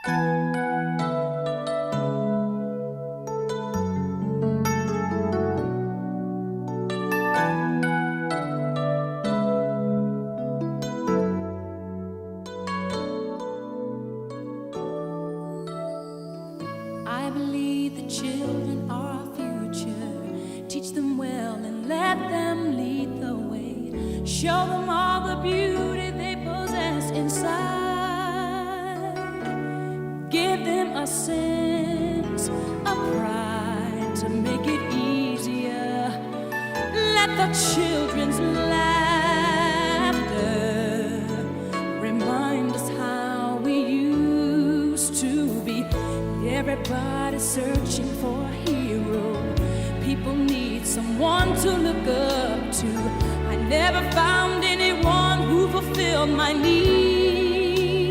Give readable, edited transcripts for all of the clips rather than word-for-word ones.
I believe the children are our future. Teach them well and let them lead the way. Show them all the beauty they possess inside. Give them a sense of pride to make it easier. Let the children's laughter remind us how we used to be. Everybody's searching for a hero. People need someone to look up to. I never found anyone who fulfilled my needs.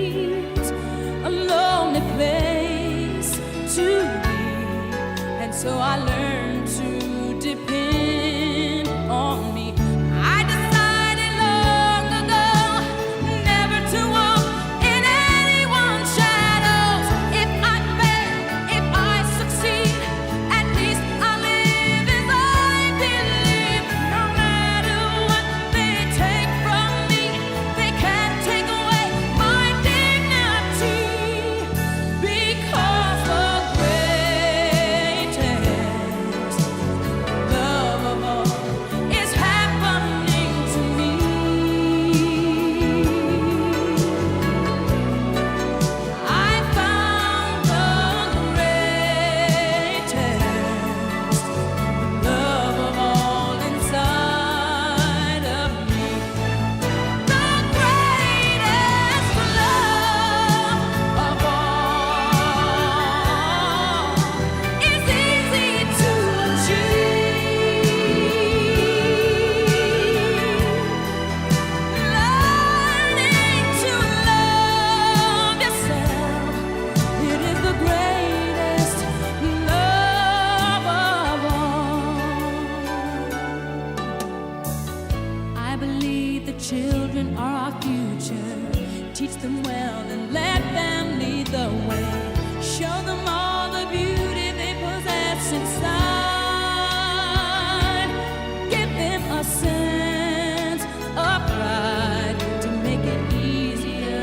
A lonely place to be, and so I learned to depend on me. I decided long ago never to walk in anyone's shadows. If I fail, if I succeed, at least I'll live as I believe. No matter what they take from me, they can't take away my dignity. Because the greatest love of all is happening to me. I found the greatest love of all inside of me. The greatest love of all is easy to achieve. Learning to love yourself, it is the greatest love of all. I believe the children are our future. Teach them well and let them lead the way. Show them all the beauty they possess inside. Give them a sense of pride to make it easier.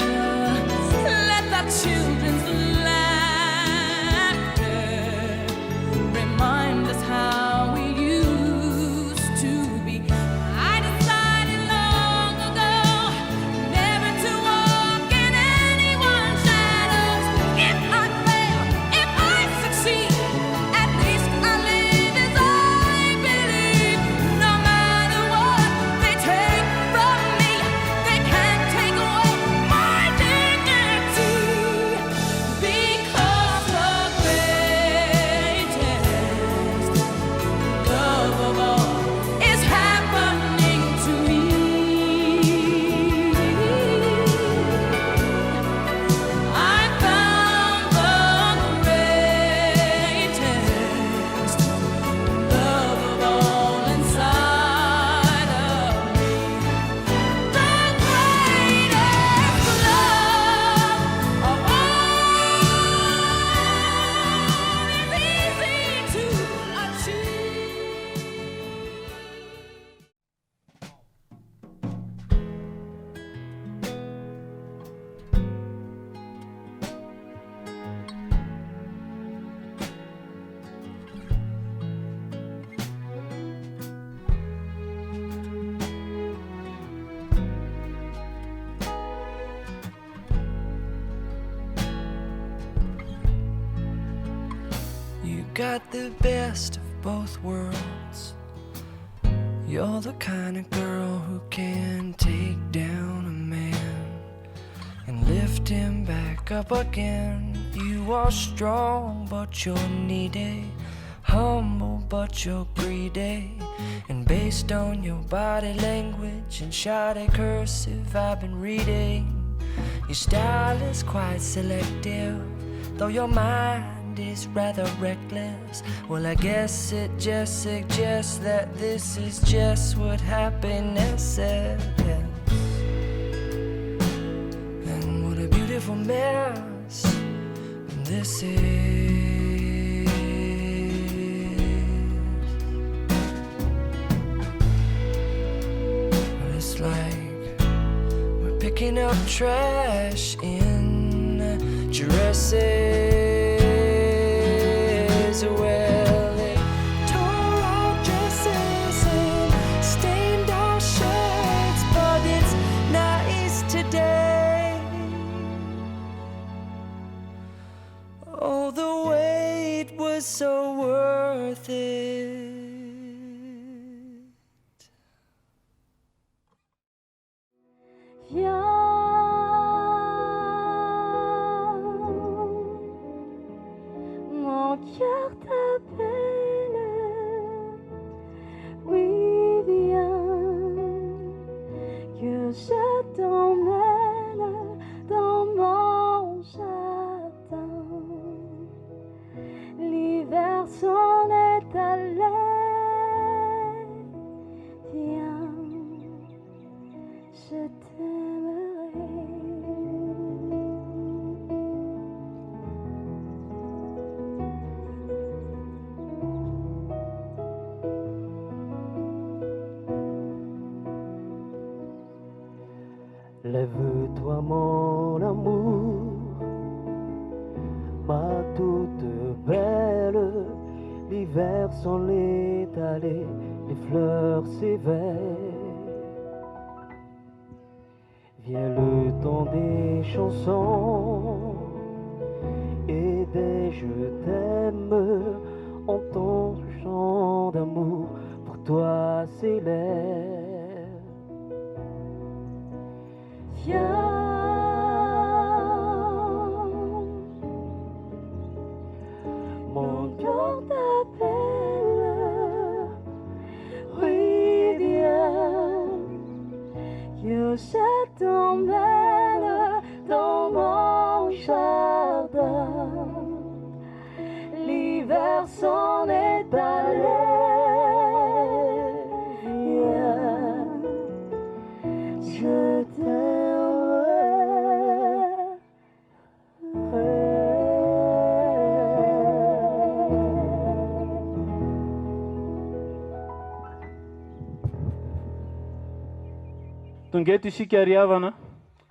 Let the children's laughter remind us how we used to be. I decided long ago never to walk in anyone's shadows. If I fail, if I succeed, at least I live as I believe. No matter what they take from me, they can't take away my dignity. Because the greatest love of all is happening to me. I found the greatest love of all inside of me. The greatest love of all is easy to achieve. You got the best of both worlds. You're the kind of girl who can take down a man and lift him back up again. You are strong, but you're needy. Humble, but you're greedy. And based on your body language and shoddy cursive I've been reading, your style is quite selective, though your mind is rather reckless. Well, I guess it just suggests that this is just what happiness is. And what a beautiful mess this is. Well, it's like we're picking up trash in dresses. Well, it tore our dresses and stained our shirts, but it's nice today. Oh, the wait was so worth it. Viens, mon cœur t'appelle. Oui, viens, que je t'emmène dans mon jardin. L'hiver s'en est allé. Viens, je t'aimerai. Lève-toi mon amour, ma toute belle. L'hiver s'en est allé, les fleurs s'éveillent. Vient le temps des chansons et des je t'aime. Entends le chant d'amour pour toi s'élève. Viens, Mon cœur t'appelle. Oui, viens, que je t'emmène dans mon jardin. L'hiver s'en est allé. Viens, je Tonga eto isika ariavana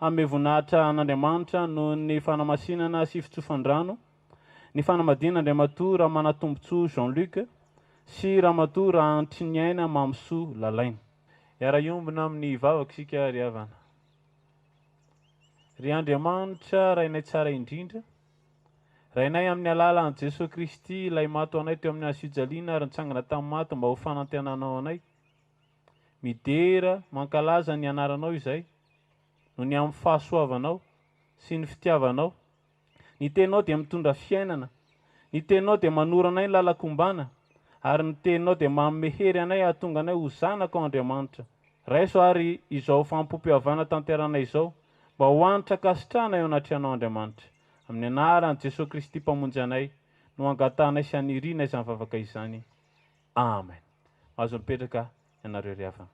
ame voninahitra an'Andriamanitra noho ny fanamasinana sy fitsofandrano. Ny fanamadina Andriamatoa raha manatombontsoa Jean-Luc sy ramatoa Antriniaina Mamsoa Lalaina. Iara-iombona amin'ny vavaka isika ariavana. Ry Andriamanitra rainay tsara indrindra. Rainay amin'ny alalan'i Jesosy Kristy ilay mato anay teo amin'ny asojaliana ary nitsangana tamin'ny mato mba ho fanantenanao anay. Midera mankalaza ny anaranao izay no ny amin'ny fahasoavanao sy ny fitiavanao. Ny tenao dia mitondra fiainana. Ny tenao dia manora anay ny lalakombana ary ny tenao dia manome hery anay ahatonga anay ho zanaka ao Andriamanitra. Raiso ary izao fampompiavana tanteranay izao mba ho anitra kasitrana eo anaty anao Andriamanitra. Amin'ny anaran'i Jesosy Kristy mpamonjy anay no angatanay sy anirina izany vavaka izany. Amen. Azo mipetraka ianareo ry havana.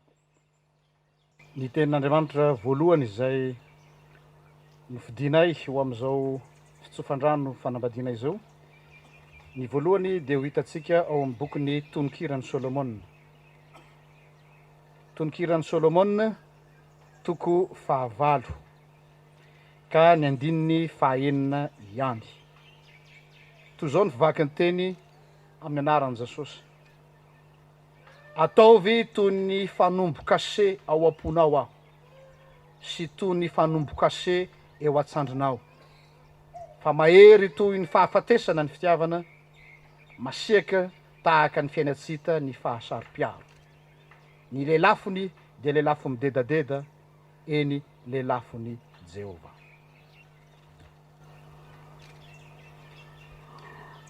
Ny tenin'Andriamanitra voalohany izay nifidinay ho amin'izao fitsofandrano fanambadiana izao. Ny voalohany dia ho hitantsika ao amin'ny bokin'ny tononkirany Solomona. Tononkirany Solomona toko 9 ka ny andininy 9 ihany. Toy izao ny fivaky ny teny amin'ny anaran'i Jesosy. Ataovy toy ny fanombokase ao am-ponao aho sy toy ny fanombokase eo an-tsandrinao. Fa mahery toy ny fahafatesana ny fitiavana, masiaka tahaka ny fiainatsita ny fahasaro-piaro. Ny lelafony dia lelafo midedadeda, eny lelafony Jehova.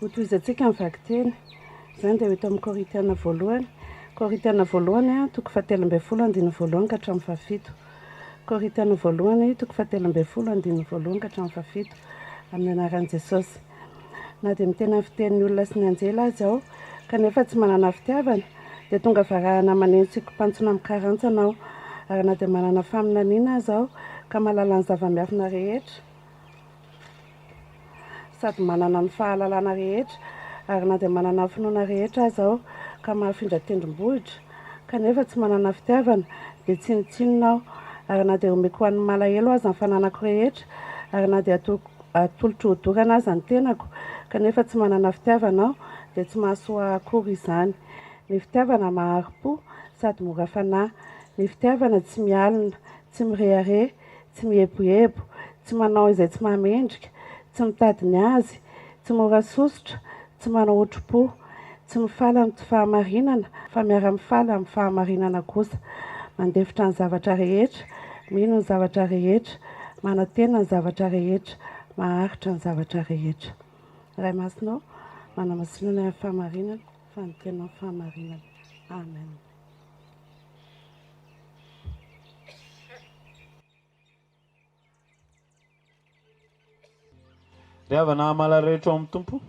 Hotoizantsika mivaky teny, izany dia hita amin'ny Korintana voalohany. Korintana voalohany toko 7:20 ka hatramin'ny 7. Korintana voalohany toko 7:20 ka hatramin'ny 7 amin'ny anaran'i Jesosy. Na dia mitena fitenin'ny olona sy ny anjela azy aho, kanefa tsy manana fitiavana, dia tonga varahana maneno tsy kompantsona amin'ny karantsanao, ary na dia manana faminaniana azy aho, ka mahalala ny zava-miafina rehetra. sady manana ny fahalalana rehetra ary na dia manana finoana rehetra azy aho ka mahafindra tendrombohitra kanefa tsy manana fitiavana dia tsinotsinona aho ary na dia omeko ho an'ny malahelo azy ny fananako rehetra ary na dia atolotro hodorana azy ny tenako kanefa tsy manana fitiavana aho dia tsy mahasoa akory izany. Ny fitiavana mahari-po sady mora fanahy. Ny fitiavana tsy mialina, tsy mirehare, tsy mieboebo, tsy manao izay tsy mahamendrika, tsy mitady ny azy, tsy mora sosotra, tsy manao otro-po, tsy mifaly amin'ny tsy fahamarinana fa miara-mifaly amin'ny fahamarinana kosa. Mandefitra ny zavatra rehetra, mino ny zavatra rehetra, manantena ny zavatra rehetra, maharitra ny zavatra rehetra. Ray Masinao, manamasinana amin'ny fahamarinana, fanantena amin'ny fahamarinana. Amen. Ry havana amala rehetra ao amin'ny tompo,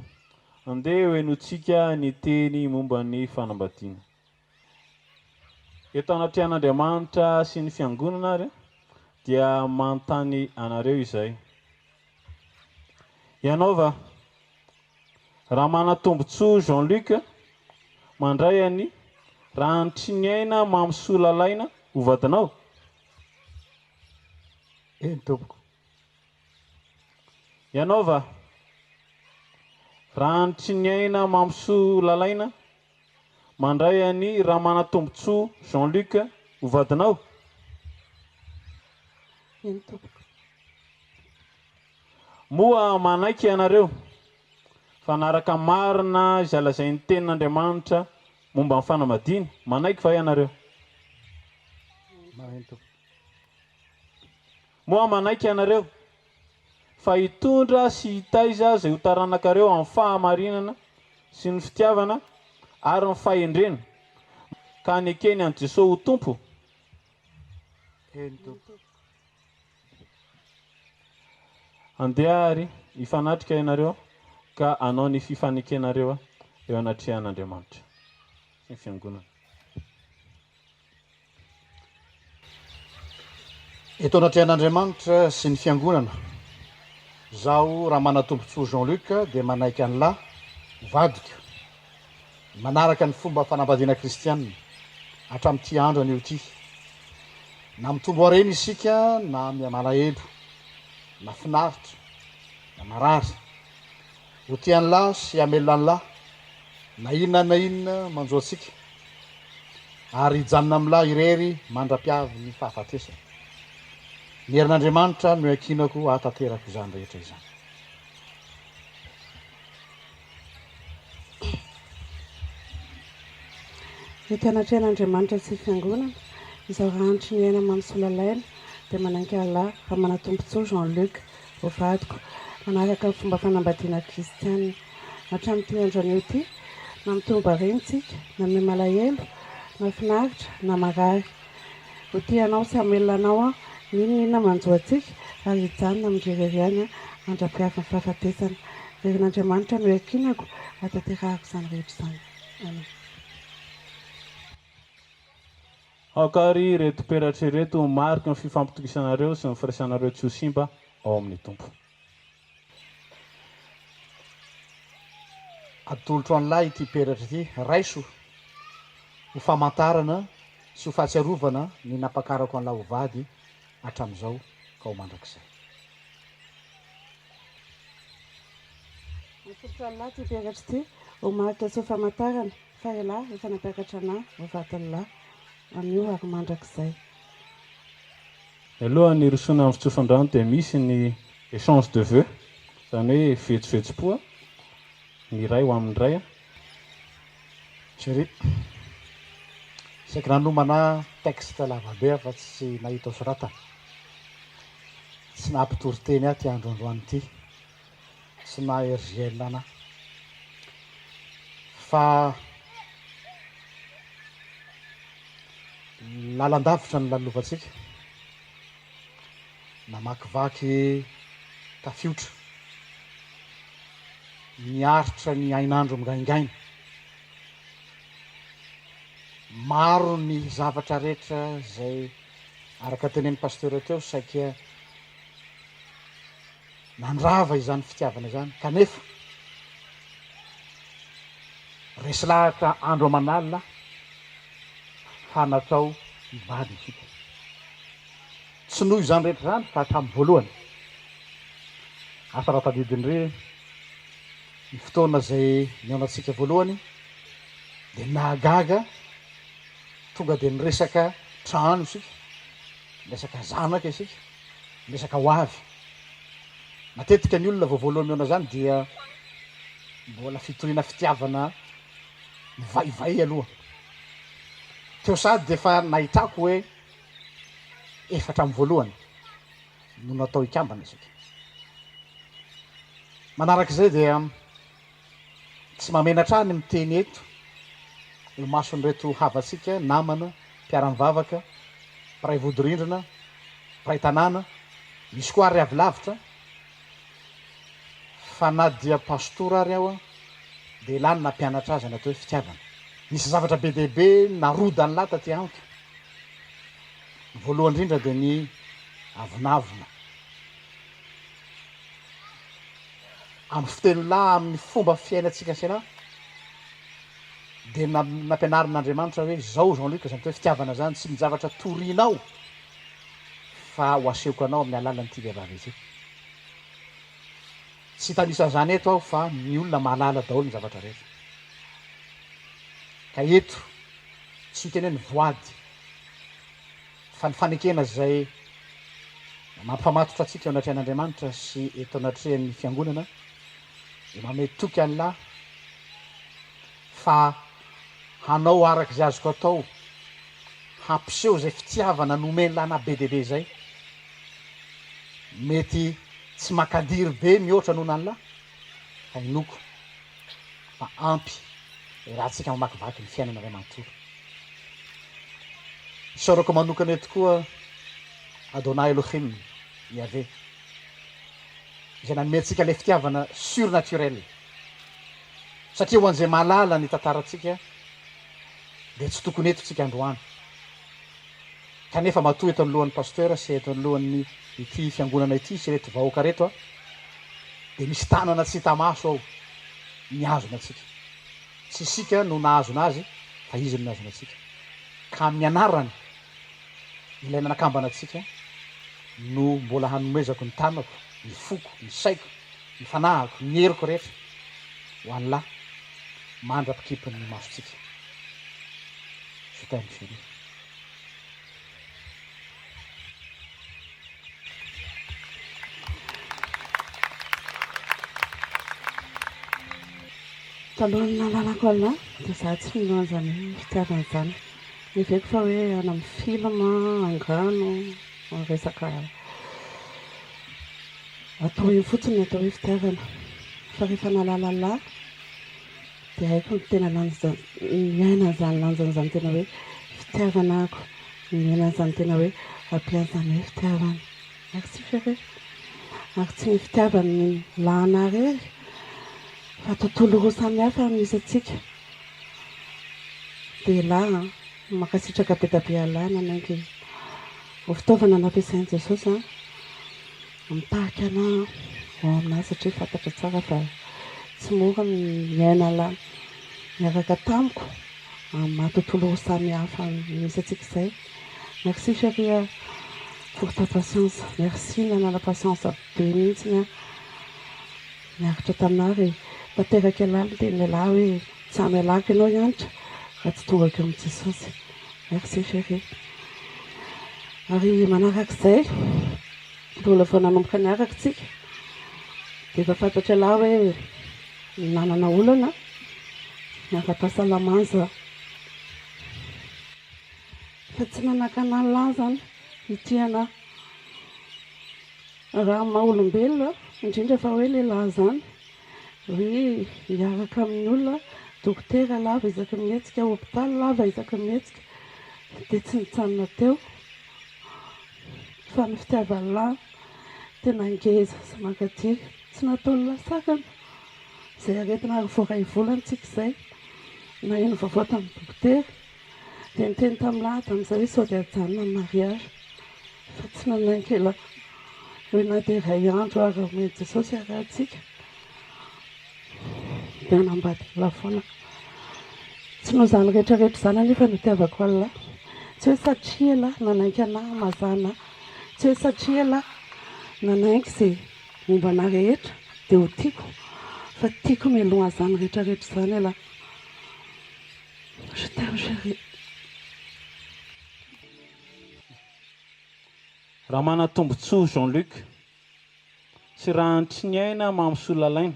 andeha hoenotsika ny teny momba ny fanambadiana. Eto anatrehan'Andriamanitra sy ny fiangonana ary dia manontany anareo izay. Ianao raha manatombontsoa Jean-Luc mandray any raha antriniaina mamsoa lalaina ho vadinao? Eny tompoko. Ianao raha antriniaina mamsoa lalaina mandray any raha manatombontsoa Jean-Luc ho vadinao? Eny tompoko. Moa manaiky ianareo fanaraka marina izay lazain'ny tenin'Andriamanitra momba ny fanambadiana, manaiky va ianareo? Moa manaiky ianareo fa hitondra sy hitaiza izay ho taranankareo amin'ny fahamarinana sy ny fitiavana ary ny fahendrena ka nekeny an' Jesosy ho tompo? Andeha ary hifanatrika ianareo ka anao ny fifanekenareo eo anatrehan'Andriamanitra sy ny fiangonana. Eto anatrehan'Andriamanitra sy ny fiangonana, zaho raha manatombotsoa Jean-Luc dia manaiky an'lahy vadika manaraka ny fomba fanambadiana kristianina hatramin'ity andro an'io ity. Na mitombo harena isika na miamalahelo, na finaritra, na marary, ho tia an'lahy sy hamelona an'lahy, na inona na inona manjo antsika, ary hijanona amin'lahy irery mandra-piavy ny fahafatesana. Ny herin'Andriamanitra no ankinako hatanterako izany rehetra izany. Eto anatrehan'Andriamanitra sy fiangonana, izaho raha antriniaina mamsoa lalaina dia manaiky lahy raha manatombotsoa Jean-Luc ho vadiko manaraka ny fomba fanambadiana kristianina. Hatramin'ity andro an'io ity, na mitombo harentsika, na miamalahelo, na finaritra, na marary. Ho tia anao sy hamelona anao aho, ninona manjo antsika ary hijanona amin'ireriany mandra-piavy ny fahafatesana. Herin'Andriamanitra no ankinako hatanterahako izany rehetra izany. Amen. Akary reto peratra reto marika ny fifampitokisanareo sy ny firaisanareo tsy ho simba ao amin'ny tompo. Atolotro an'lahy ity peratra ity, raiso ho famantarana sy ho fahatsiarovana ny nampakarako an'lahy ho vady hatramin'izao ka ho mandrakizay. Atolotro an'lahy ity peratra ity ho marika sy ho famantarana fa ilahy efa nampiakatra anahy ho vadin'lahy an'io ary mandrakizay. Alohan'ny rosoana amin'ny fitsofan-drano dia misy ny échange de vœux, izany hoe fetsovetsom-po ny ray ho amin'ny ray. Chéri, saika nanomana texte lavabe fa tsy nahita sorata. Tsy nahampitory teny ahy ty androandroany ity, tsy na RJL ana. Fa lalandavitra ny lalovantsika, namakivaky tafiotra, niaritra ny ainandro mingaingaina. Maro ny zavatra rehetra izay araka tenen'ny pasteur teo saika nandrava izany fitiavana zany kanefa resy lahatra andro amanalina fa natao hivady isika tsy noho izany rehetra zany fa hatramin'ny voalohany asa raha tadidiny re ny fotoana zay niaonantsika voalohany de nahagaga tonga de niresaka trano isika resaka zanaka isika resaka ho avy matetika ny olona voavoalohany miaona zany dia mbola fitoriana fitiavana mivaivay aloha teo sady de fa nahitrako hoe efatra amin'ny voalohany no natao ikambana isika manarak'izay dia tsy mamenatrany miteny eto eo mason'reto havatsika namana mpiara-mivavaka mpiray vodorindrina mpiray tanàna misy koa ary avy lavitra fa na dia pastora ary aho a de lany nampianatra azy natao hoe fitiavana misy zavatra be dehibe narodany lahy taty amiko voalohany indrindra de ny avinavina amin'ny fiteny lahy amin'ny fomba fiainatsika sena de nampianarin'Andriamanitra hoe zao Jean-Luc zany hoe fitiavana zany tsy mijavatra torinao fa ho asehoko anao amin'ny alalan'ity vehivavy ity tsy tanisan'izany eto aho fa ny olona mahalala daholo ny zavatra rehetra ka eto tsy hiteny hoe ny voady fa ny fanekena zay mampifamatotra atsika eo anatrehan'Andriamanitra sy eto anatrehan'ny fiangonana de mametoky an'lahy fa hanao arak'izay azoko atao hampiseho zay fitiavana nomeny lahy be dehibe zay mety tsy makadiry be mihoatra noho n'an'lahy fa inoko fa ampy raha tsika mamakivaky ny fiainana ray manontolo isaorako manokana eto koa Adonai Elohim Yahvé izay nanome antsika le fitiavana surnaturel satria ho an'izay mahalala ny tantaratsika de tsy tokony eto tsika androany kanefa matoa eto anolohan'ny pasteur sy eto anolohan'ny ity fiangonana ity sy reto vahoaka reto a de misy tanana tsy hita maso ao miazona atsika tsy isika no nahazona azy fa izy no nahazona atsika ka mianarany ilay nanakambana atsika no mbola hanomezako ny tanako ny foko ny saiko ny fanahako ny heriko rehetra ho an'lahy mandrapikipiny ny masotsika sotany fili talohany nalalako ana de za tsy mino zany fitiavana zany miveko fa hoe ana amin'ny film angano resaka atao io fotsiny atao hoe fitiavana fa rehefa nalala lahy de haiko ny tena miaina zany lanjan'izany tena hoe fitiavanako miaina zany tena hoe ampiazany hoe fitiavana ary tsy fere ary tsy ny fitiavany ny lahana rery fa tontolo roa samihafa misy atsika de lahy makasitraka be dabe alahy nanaiky ho fitaovana nampiasain'i Jesosy mitahaka ana ao aminazy satria fantatra tsara fa tsy mora miaina lahy miaraka tamiko mahatontolo roa samihafa misy atsika izay merci chérie pour ta patience merci nanala patience be mihitsy a miaritra taminary tanteraka alala de ny lahy hoe tsy amelako ianao ianitra raha tsy tongako amin'i Jesosy merci chérie ary manarak'izay mbola vao nanomboka niaraka tsika de efa fantatra lahy hoe nanana olana miara-pahasalamana fa tsy nanakana lahy zany itiana raha maha olombelona indrindra fa hoe lehilahy zany hoe miaraka amin'ny olona dokotera lava izaka mihetsika hôpitaly lava izaka mihetsika de tsy nitsanona teo fa ny fitiavany lahy tena ngeza sy mankatiry tsy natao lasakana zay aretina ary voaray volantsika izay na eno vaovao tamin'ny dokotera de niteny tamin'ny lahy tamin'izay hoe sao de ajanona ny mariage fa tsy nanaiky ela hoe na dia iray andro ary mety Jesosy arahantsika dia hanambady lafoana tsy no zany rehetrarehetra zany anefa no tiavako alina tsy hoe satria la nanaiky anahy mazana tsy hoe satria la nanaiky izay momba ana rehetra dia ho tiako fa tiako mialoha zany rehetrarehetra zany ala je t'aime chérie. Raha mana tombontsoa Jean-Luc sy raha antriniaina mamsolalaina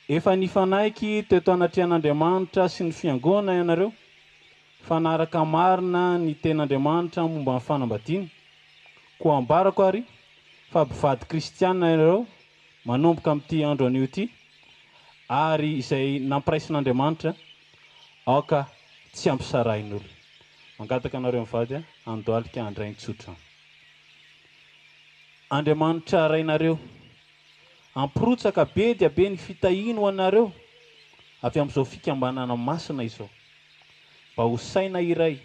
efa nifanaiky teto anatrehan'Andriamanitra sy ny fiangonana ianareo fanaraka marina ny ten'Andriamanitra momba ny fanambadiana koa ambarako ary fa mpivady kristiana ianareo manomboka amin'ity andro anio ity ary izay namparaisin'Andriamanitra aoka tsy ampisarain'olo mangataka anareo mivady andohalika andraintsotra Andriamanitra rainareo ampirotsaka be dia be ny fitahiny ho anareo avy amin'izao fikambanana masina izao mba ho saina iray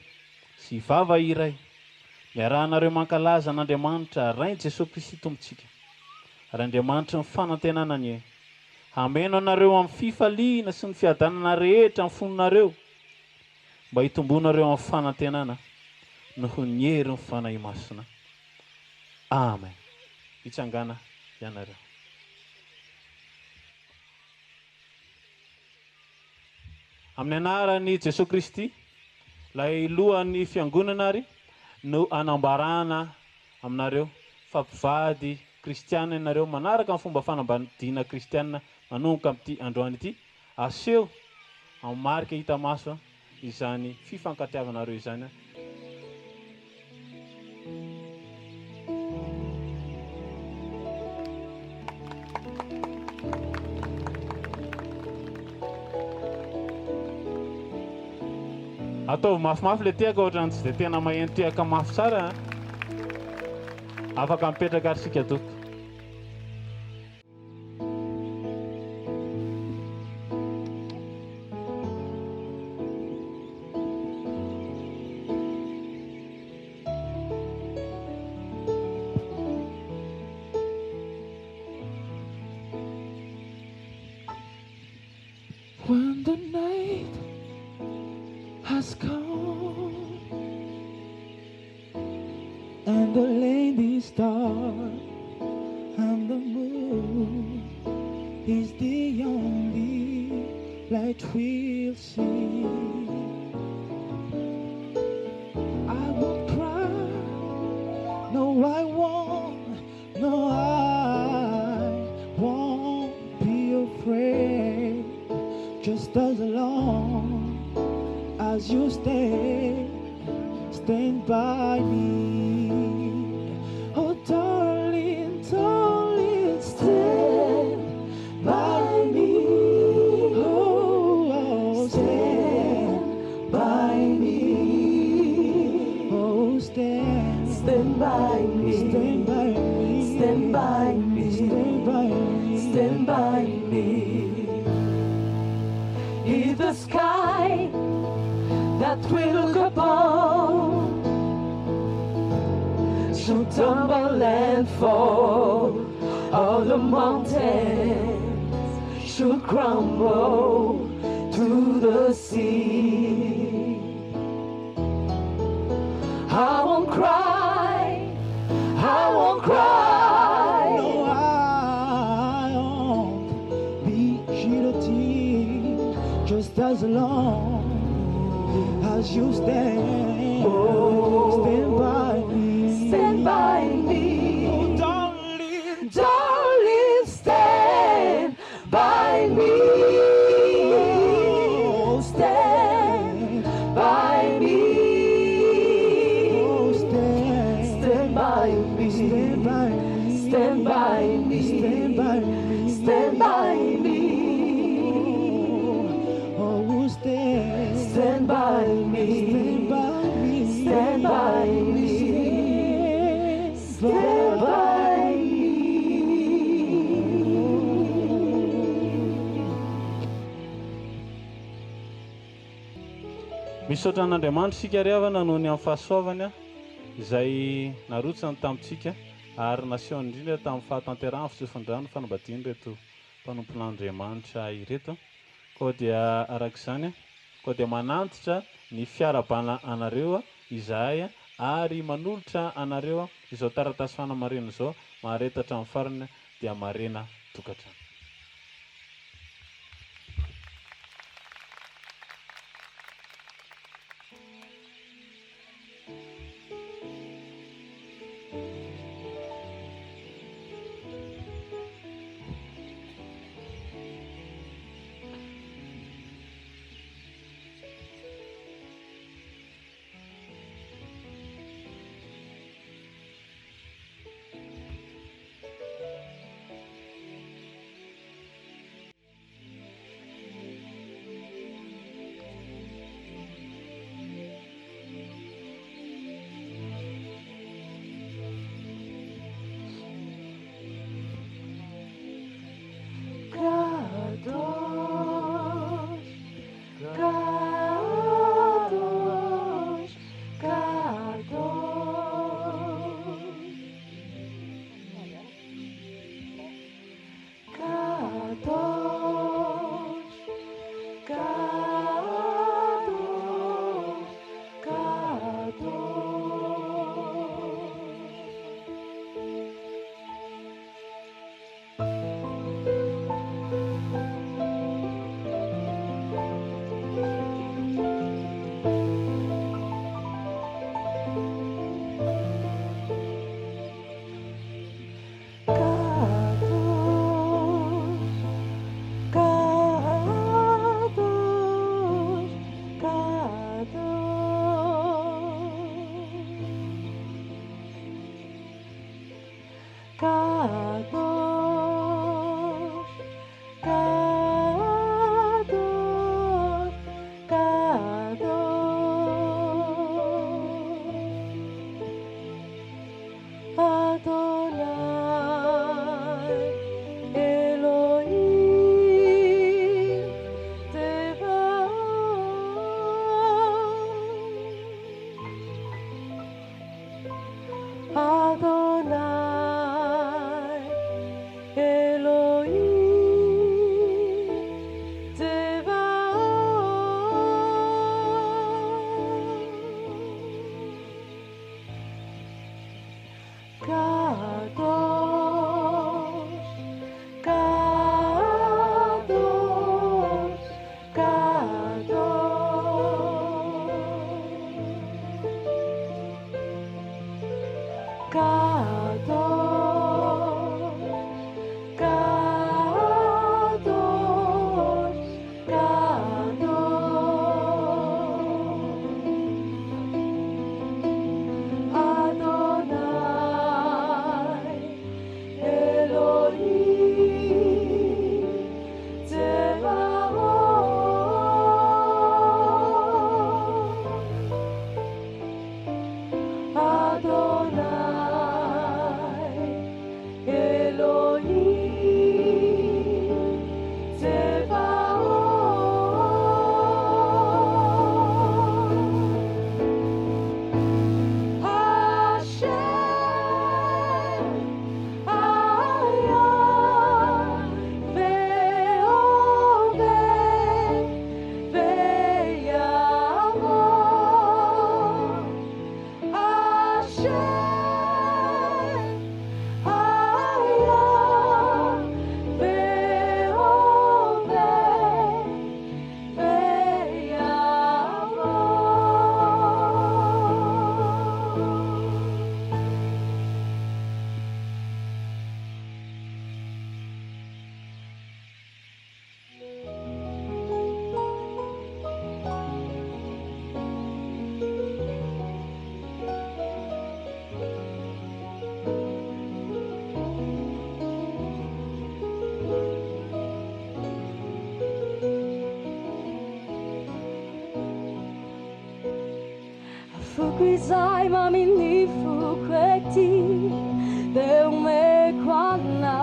sy vava iray miarahanareo mankalaza an'Andriamanitra rain Jesosy Kristy tompontsika ary Andriamanitra ny fanantenanany hameno anareo amin'ny fifaliana sy ny fiadanana rehetra amin'ny fononareo mba hitombonareo amin'ny fanantenana noho ny hery ny fanahy masina. Amen. Hitsangana ianareo. Amin'ny anaran'i Jesosy Kristy ilay lohan'ny fiangonana ary no anambarana aminareo fampivady kristiana ianareo manaraka amin'ny fomba fanambadiana kristiana manomboka amin'ity androany ity aseho amin'ny marika hita maso izany fifankatiavanareo izany. Ataovy mafimafy le tiaka ohatrany tsy dia tena maheno tiaka mafy tsara afaka mipetraka ary sika toto. When the night has come and the land is dark and the moon is the only light we'll see, I won't cry, no I won't, no I won't be afraid, just as long as you stand by me. Oh darling, darling, stand by me. Oh, stand by me. Oh, stand by me. Stand by me. Stand by me. Stand by me. Stand by me. If the sky that we look upon should tumble and fall, all the mountains should crumble to the sea, I won't cry, I won't cry, no I won't be shed a tear, just as long as you stand, stand by me, stand by me. Oh, darling, darling, stand by me. Oh, stand by me. Oh, stand by me. Stand by me. Stand by me. Stand by me. Stand by me. Oh, stand by me, stand by me, stand by me, stand by me. Misaotra an'Andriamanitra sika ry havana noho ny amin'ny fahasoavany izay narotsany tamintsika ary nasiao indrindra tamin'ny fahatanterahany fisefondrano fanambadiany reto mpanompon'Andriamanitra ireto koa dia arak'izany koa dia manantitra ny fiarabana anareo izahay ary manolotra anareo izao taratasy fanamarena izao maharetatra amin'ny farany dia marena tokatrano. Fukizai mamini fukweti deume kwana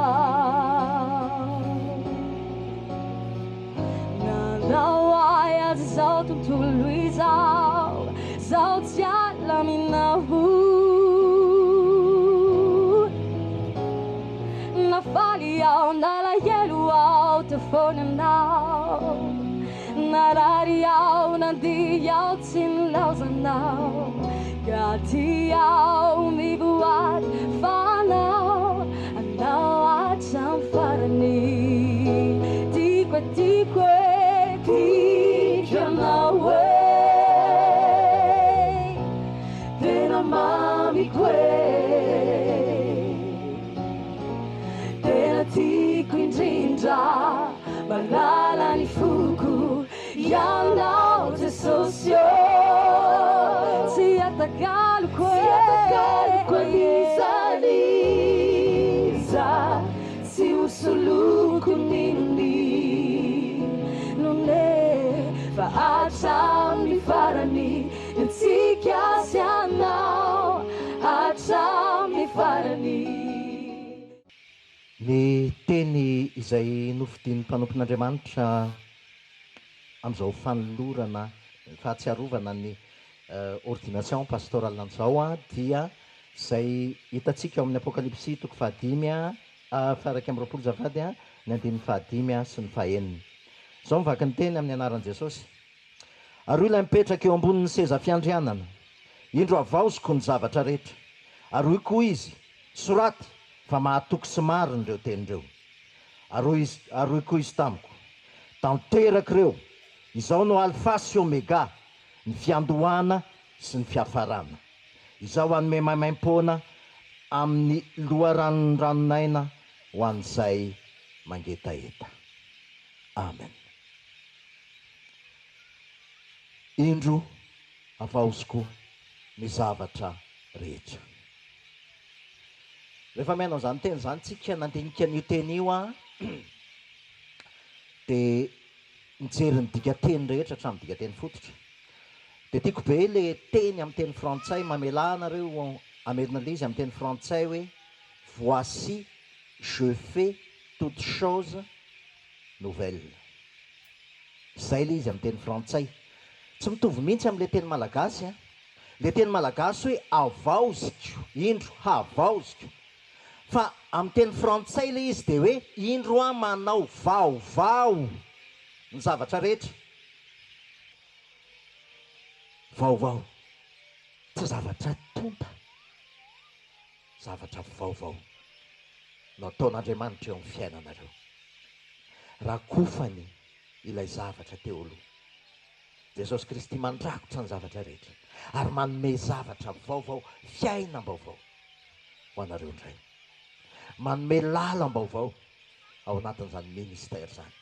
Nadawai azizau tuntuluizau Zau tiala minahu fony anao, narary aho nandia aho tsy nilaozanao, ka tiao mivoary fa anao hatraminy farany. Tiako e tiako anao e, tena mamiko e, tena tiako indrindra, malala ny foko ianao Jesosy io, tsy atakaloko izaliza, tsy hosoloko ninoni none, fa hatraminy farany ntsika sy anao, hatraminy farany. Ny teny izay nofidian'ny mpanompon'Andriamanitra amin'izao fanolorana fahatsiarovana ny ordination pastorale an'izao dia izay hitantsika ao amin'ny apokalypsy toko fahadimy faraka amin'ny roapolo zafady ny andininy fahadimy sy ny fahaeniny. Izao mivaky ny teny amin'ny anaran'i Jesosy. Ary ilay mipetraka eo ambonin'ny seza fiandrianana, indro avaoziko ny zavatra rehetra, ary hoy koa izy, soraty fa mahatoky sy mariny ireo tenindreo. Ary hoy koa izy tamiko, tanteraka ireo, izao no alfa sy omega, ny fiandohana sy ny fiafarana. Izao hanome maimaim-poana amin'ny loharanondranonaina ho an'izay mangetaeta. Amen. Indro avaoziko ny zavatra rehetra. Rehefa mianao izany teny izany tsika nandinika an'io teny io dia mijery ny dikateny rehetra hatramin'ny dikateny fototra. Dia tiako be le teny amin'ny teny frantsay, mamelà anareo amelona le izy amin'ny teny frantsay hoe voici je fais toute chose nouvelle. Zay le izy amin'ny teny frantsay. Tsy mitovy mihitsy amin'le teny malagasy. Le teny malagasy hoe avaoziko, indro havaoziko. Fa amin'ny teny frantsay le izy dia hoe indro manao vaovao ny zavatra rehetra. Vaovao, tsy zavatra tonta, zavatra vaovao nataon'Andriamanitra eo amin'ny fiainanareo. Rakofany ilay zavatra teo aloha. Jesosy Kristy mandrakotra ny zavatra rehetra ary manome zavatra vaovao, fiainam-baovao ho anareo indray. Manome lalam-baovao ao anatin'izany ministère izany.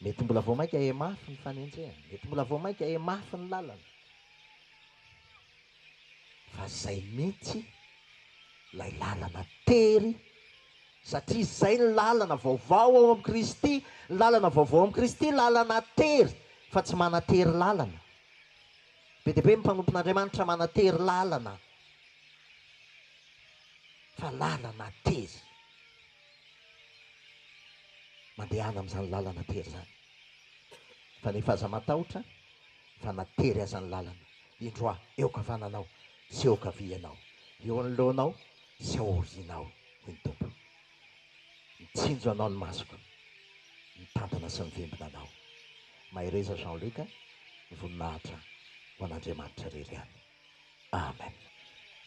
Mety mbola vao mainka mafy ny fanenjehana, mety mbola vao mainka mafy ny lalana. Fa zay mihitsy lay lalana tery, satria zay ny lalana vaovao ao amin'ny Kristy, lalana vaovao amin'ny Kristy, lalana tery, fa tsy manatery lalana. Be dia be mpanompon'Andriamanitra manatery lalana, fa lalana tery. Mandehana amin'izany lalana tery zany. Fa nefa aza matahotra, fa natery azany lalana. Indroa, eo ka vananao, sy eo ka vianao, eo anoloanao, sy aorianao, hoy ny Tompo. Mitsinjo anao ny masoko, mitantana sy mivembona anao. Mahireza Jean-Luc, voninahitra ho an'Andriamanitra rery any. Amen.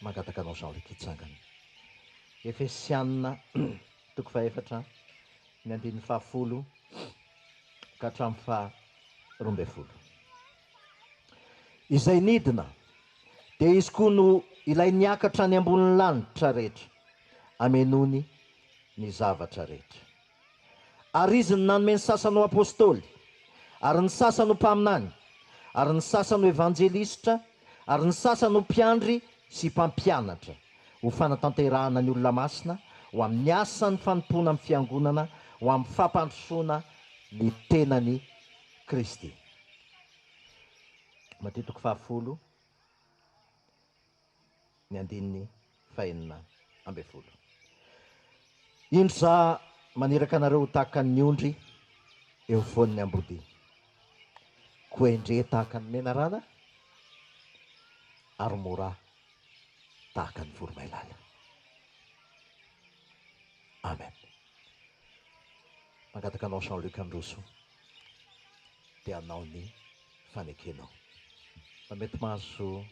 Mangataka anao Jean-Luc hitsangana. Efesianina toko faefatra ny andininy fahafolo ka hatramin'ny faharoambinifolo. Izay nidina dia izy koa no ilay niakatra ny ambonin'ny lanitra rehetra, amenony ny zavatra rehetra. Ary izy ny nanome ny sasany ho apôstôly, ary ny sasany ho mpaminany, ary ny sasany ho evanjelista, ary ny sasany ho mpiandry sy mpampianatra, ho fanatanterahana ny olona masina, ho amin'ny asany fanompona amin'ny fiangonana, ho amin'ny fampandrosoana ny tenany Kristy. Matitoko fahafolo ny andininy fahenina ambin'ny folo. Indro za maniraka anareo ho tahaka ny ondry eo voan'ny ambody, koa indre tahaka ny menarana, ary mora tahaka ny voromailala. Amen. mangataka anao Jean-Luc Androso dia anao ny fanekenao mba mety mahazo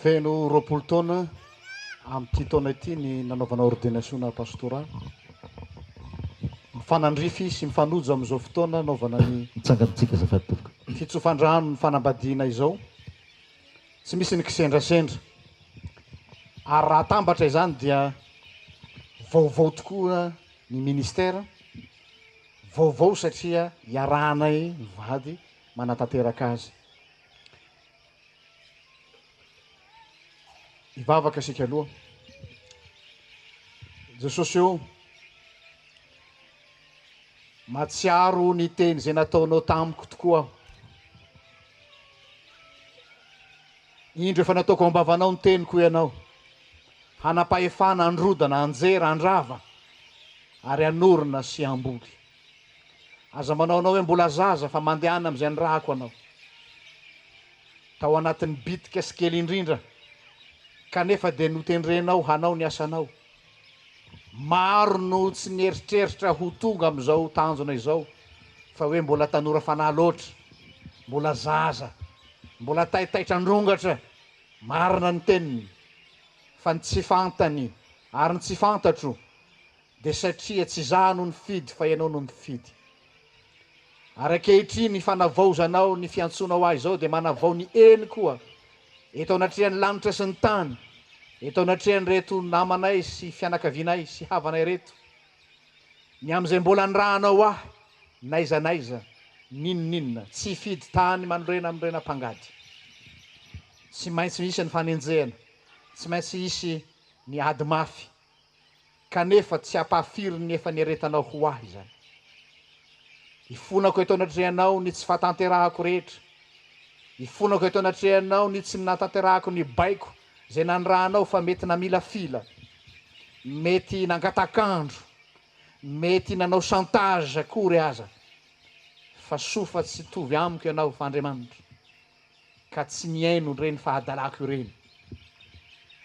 feno roapolo taona amin'ity taona ity ny nanaovana ordinationna pastoral mifanandrify sy mifanojo amin'izao fotoana naovana ny mitsangantsika zafady tovoka fitsofandrano ny fanambadiana izao tsy misy ny kisendrasendra ary raha tambatra izany dia vaovao tokoa ny ministera vaovao satria hiarahanay mivady manatanteraka azy hivavaka asika aloha jesosy eo matsiaro ny teny zay nataonao tamiko tokoa aho indro efa nataoko ambavanao ny teniko ianao hanapahefana androdana anjera andrava ary anorona sy amboly aza manao anao hoe mbola zaza fa mandehana am'izay ny rahako anao tao anatin'ny bitika sy kely indrindra kanefa dia notendrenao hanao ny asanao maro no tsy nieritreritra ho tonga amin'izao tanjona izao fa hoe mbola tanora fanahy loatra mbola zaza mbola taitaitra androngatra marina ny teniny fa ny tsy fantany ary ny tsy fantatro dia satria tsy izaho no nifidy fa ianao no nifidy ary ankehitriny ny fanavaozanao ny fiantsonao ahy izao dia manavao ny eny koa eto anatrehan'ny lanitra sy ny tany eto anatrehan'ny reto namanay sy fianakavianay sy havanay reto ny am'izay mbola nyrahanao ahy naizanaiza ninoninona tsy fidy tany manorena amin'irena mpangady tsy maintsy misy ny fanenjehana tsy maintsy isy ny ady mafy kanefa tsy ampahafiry ny efa nieretanao ho ahy zany ifonako eto anatrehanao ny tsy fahatanterahako rehetra ifonako eto anatrehanao ny tsy natanterahako ny baiko zay nanrahanao fa mety namila fila mety nangatakandro mety nanao chantage akory aza fa sofa tsy tovy amiko ianao fa Andriamanitra ka tsy miaino reny fahadalako ireny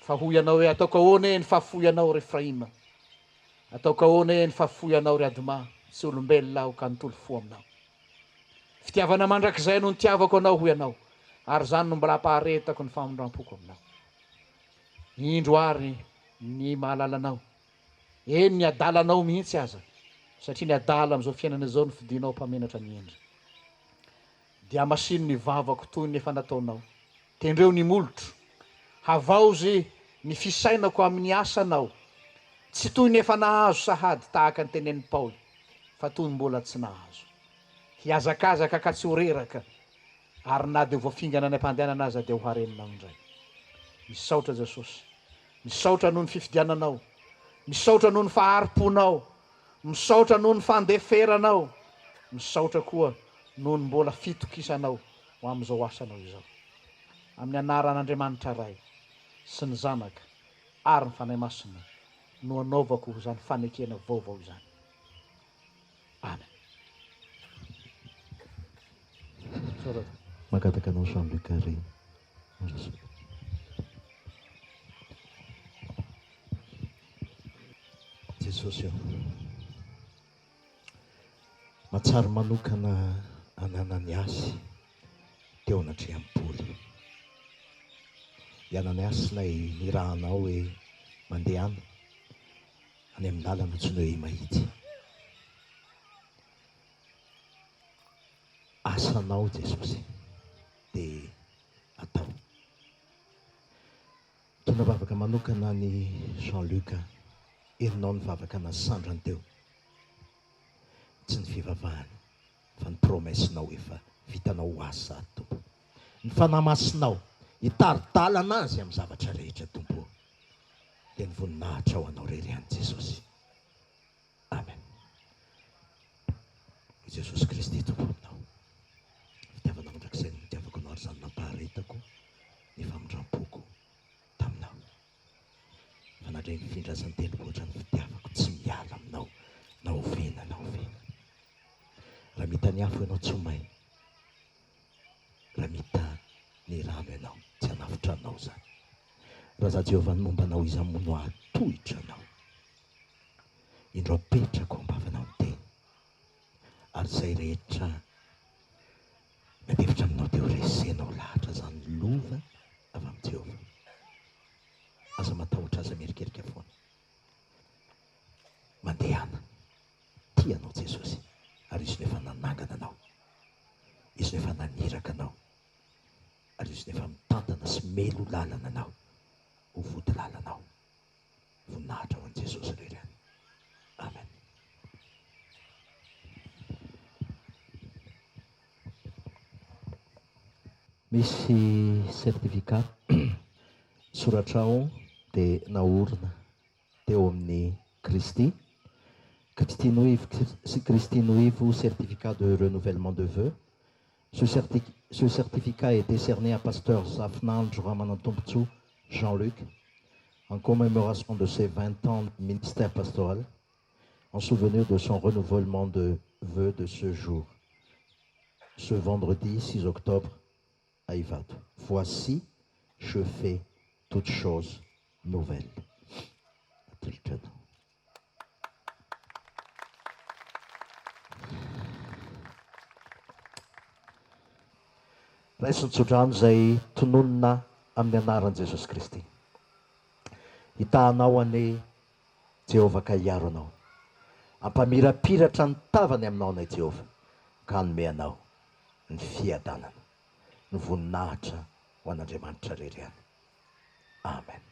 fa hoy ianao hoe ataoko ahoana e ny fahafoy anao ry Efraima ataoko ahoana e ny fahafoy anao ry Adma tsy olombelona aho ka nitolo fo aminao fitiavana mandrakizay no nitiavako anao hoy ianao ary zany no mbola hampaharetako ny famondram-poko aminao indro ary ny mahalalanao eny ny adalanao mihitsy aza satria ny adala am'izao fiainana izao no fidinao mpamenatra ny endry dia masino ny vavako toy ny efa nataonao tendreo ny molotro havaozy ny fisainako amin'ny asanao tsy toy ny efa nahazo sahady tahaka ny tenen'ny Paoly fa toy mbola tsy nahazo hiazakazaka ka tsy horeraka ary na dia voafingana ny ampandehanana aza dia ho hareninao indray misaotra Jesosy misaotra noho ny fifidiananao misaotra noho ny faharim-ponao misaotra noho ny fandeferanao misaotra koa noho ny mbola fitokisanao ho amin'izao asanao izao amin'ny anaran'Andriamanitra ray sy ny zanaka ary ny fanahy masina no anaovako zany fanekena vaovao izany amen mangataka anao Jean-Luc ary Jesosy eo matsary manokana ananany asy teo anatrehampoly ianany asynay nirahanao hoe mandehana any amin'ny lalana tsy ny hoe mahitsy asanao Jesosy dia atao tona vavaka manokana ny Jean-Luc erinao ny vavaka na sandrany teo tsy ny fivavahany fa ny promessinao efa vitanao asa tompo ny fanamasinao hitaridalana azy amin'ny zavatra rehetra tompo dia ny voninahitra ao anao rery any Jesosy amen i Jesosy Kristy tompo aminao fitiavanao mandrakizay ny fitiavako anao ary zany nampaharetako ny famindram-poko taminao fa nandray ny findrasanteny ohatra ny fitiavako tsy miady manontany afo ianao tsy may raha mita ny rano ianao tsy hanafitra anao zany raha za Jehovah ny momba anao izy amono ahatohitra anao indro apetrako ambavanao ny teny ary zay rehetra natevitra aminao dia ho resenao lahatra zany lova avy amin'ny Jehovah aza matahotra aza mierikerika foana mandehana tianao Jesosy ary izy nefa nanangana anao izy nefa naniraka anao ary izy nefa mitantana sy melo lalana anao ho vody lalanao voninahitra ho an'i Jesosy rerany amen. Misy certificat soratrao dia naorina teo amin'ny Christy Noivo certificat de renouvellement de vœux. Ce certificat est décerné à pasteur Zafnandro Ramanantompotso Jean-Luc en commémoration de ses 20 ans de ministère pastoral, en souvenir de son renouvellement de vœux de ce jour, ce vendredi 6 octobre à Ivato. Voici, je fais toutes choses nouvelles. Raisintsodrano zay tononona amin'ny anaran'i Jesosy Kristy. Hitahanao ane Jehovah ka hiaro anao. Ampamirapiratra ny tavany aminao anay Jehovah ka hanome anao ny fiadanana, ny voninahitra ho an'Andriamanitra reriany. Amen.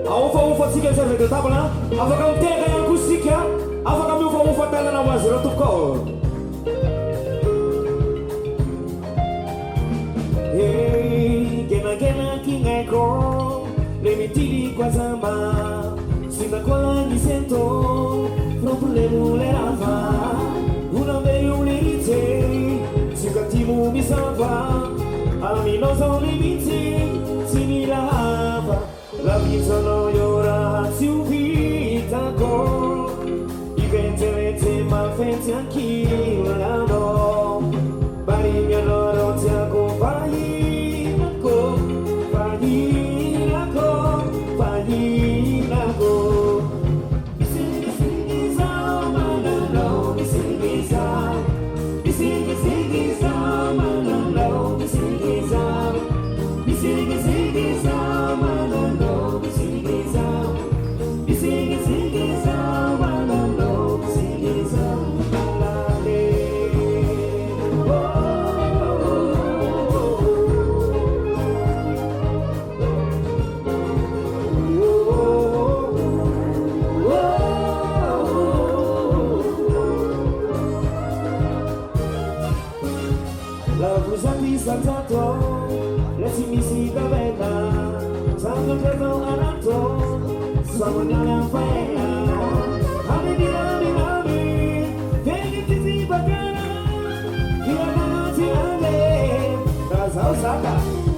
Aofaofatsika serve de table afaka miteka ihany koa sika afaka miofaofa tanana ho azy reo tokoa. Genagena kingaiko le mitili kwa zamba sinakola ni sento problemu le rava una meio lite sikatimu misava alminoso limiti sinirava la vita no llora si vita con i venti ma fenti anch'io la no bari mia loro ti accompagni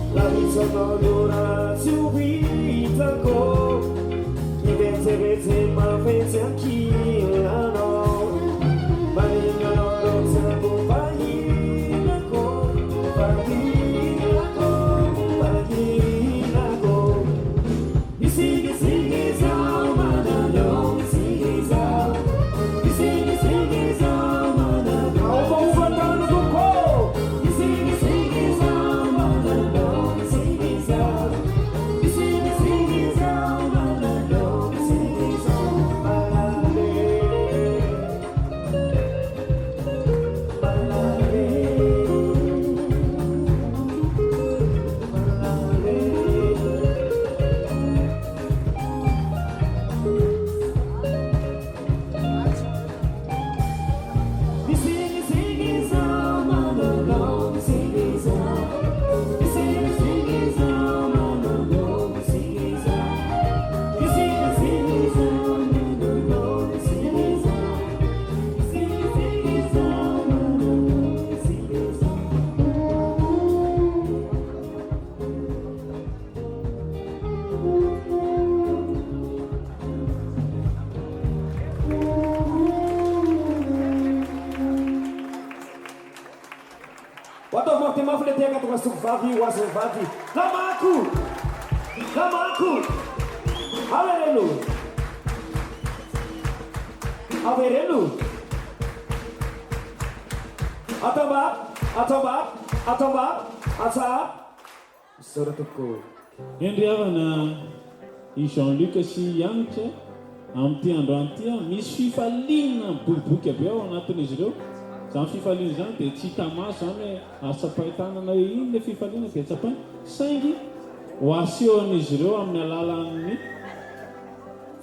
la vita non dura più vita con i venti ma pensi anch'io la no ma il mio loro si accompagni la con mi singhi sa ma no mi singhi sa mi singhi sa ma no ho fatto un po' mi singhi sa ma no mi singhi sa ma no mi singhi sa Vavy was a vavy. Lamaku! Averelu! Atomba! Asa! Sorotoko. Endriavana i Jean-Luc sy Yannick amin'ity androany ity misy fifaliana boriboky aby ao anatin'izy ireo. Zany fifaliana zany dia tsy hita maso zany hoe asapahitanana hoe ino le fifaliana dia tsapaina saingy ho asehon'izy ireo amin'ny alalan'ny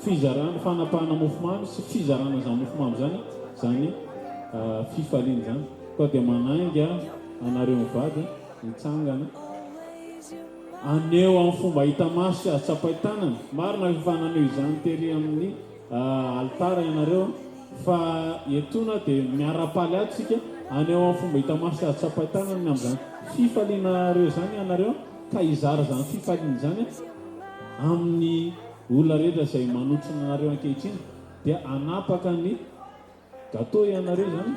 fizarana fanapahana mofomamy sy fizarana zany mofomamy zany fifaliana zany koa dia manaingy anareo mivady mitsangana aneo amin'ny fomba hita maso sy asapahitanana marina fifananeo izany tery amin'ny altara ianareo fa etona dia miara-paly atsika aneo amin'ny fomba hita maso sy asapahitanana amin'izany fifalianareo zany ianareo ka izara zany fifaliana zany amin'ny olona rehetra izay manotrona anareo ankehitriny dia anapaka ny gâteau ianareo zany.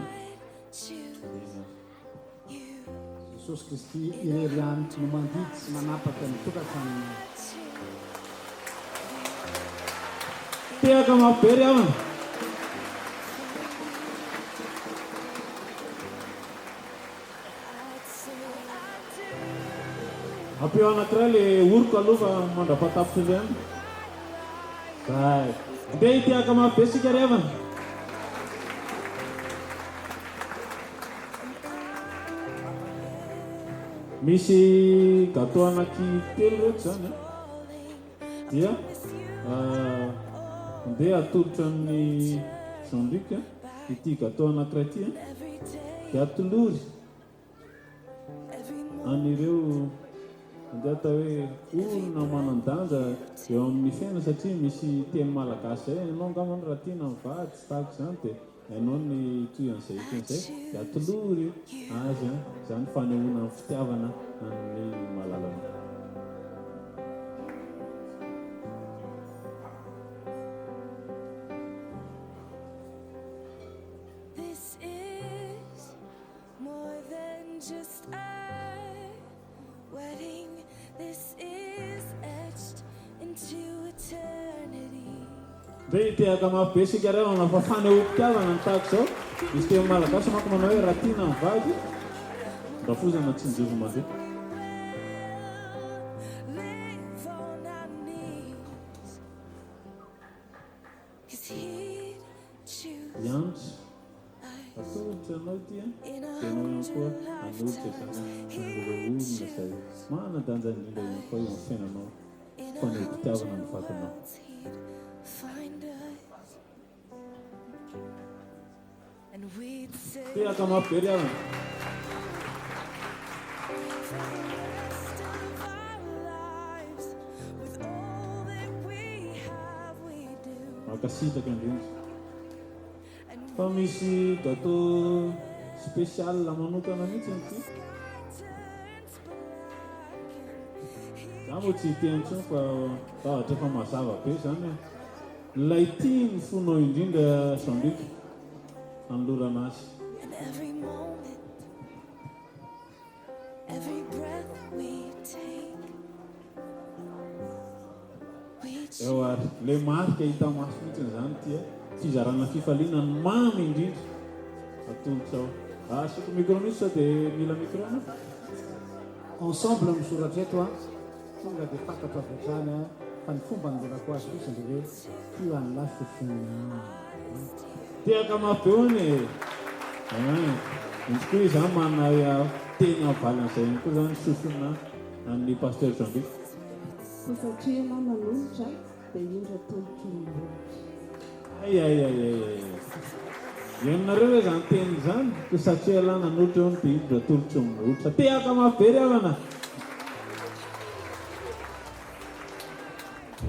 Jesosy Kristy irery anitsy no mandidy sy manapaka ny tokantrano. Tehaka mabery avana. Ampeo anankiray le oriko aloha fa mandrapatapitra ilay any. Zay. Andeha hitehaka mabe sika ry avana. Misy gâteau anaky telo rehetra zany dia andeha atolotra amin'ny Jean-Luc ity gâteau anankiray ity dia atolory an'ireo andeha atao hoe olona manan-danja eo amin'ny fiaina satria misy teny malagasy zay ianao angambany raha tiana mivady sy tahaka izany dia ianao ny toyan'izay tenyzay dia atolory azy zany fanehoana ny fitiavana amin'ny malalana. Dia tehaka mafy be sika reo fa fanehoam-pitiavana ny tahaka izao izy teny malagasy manko manao hoe raha tiana mivady mba fozana tsinjovo mandeha. Iantso atolotra anao ity dia anao ihany koa anolotra zany ireo olona zay manadanja indrindra ihany koa eo amin'ny fiainanao fanehoam-pitiavana ny vadinao. Tehaka mafy be ry avana. Makasitaka indrindra fa misy gâteau spécial manokana mihitsy an'ity. Za moa tsy hiteny intsony fa ohatra efa mazava be zany ilay tia ny fonao indrindra Jean-Luc anolorana azy. Eo ary le marika hita maso mihitsy zany ity fizarana fifaliana ny mamy indrindra atolotra ao. Asoko micro mihitsy sao dia mila micro ana. Ensemble misoratra eto tonga dia fantatra avy hatrany fa ny fomba nandorako azy kosa dia hoe tio any lasy fina tehaka mafy be hoany izy koa izany manana teny avaly an'izay ihany koa zany sofina amin'ny pasteur Jean-Luc. Fa satria anao manolotra dia indra tolotra miloatra. Ianareo hoe zany teny zany ko satria ala nanolotra eo dia indra tolotra miloatra. Tehaka mafy be ry havana.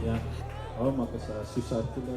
Ya, ao maka sisary kely.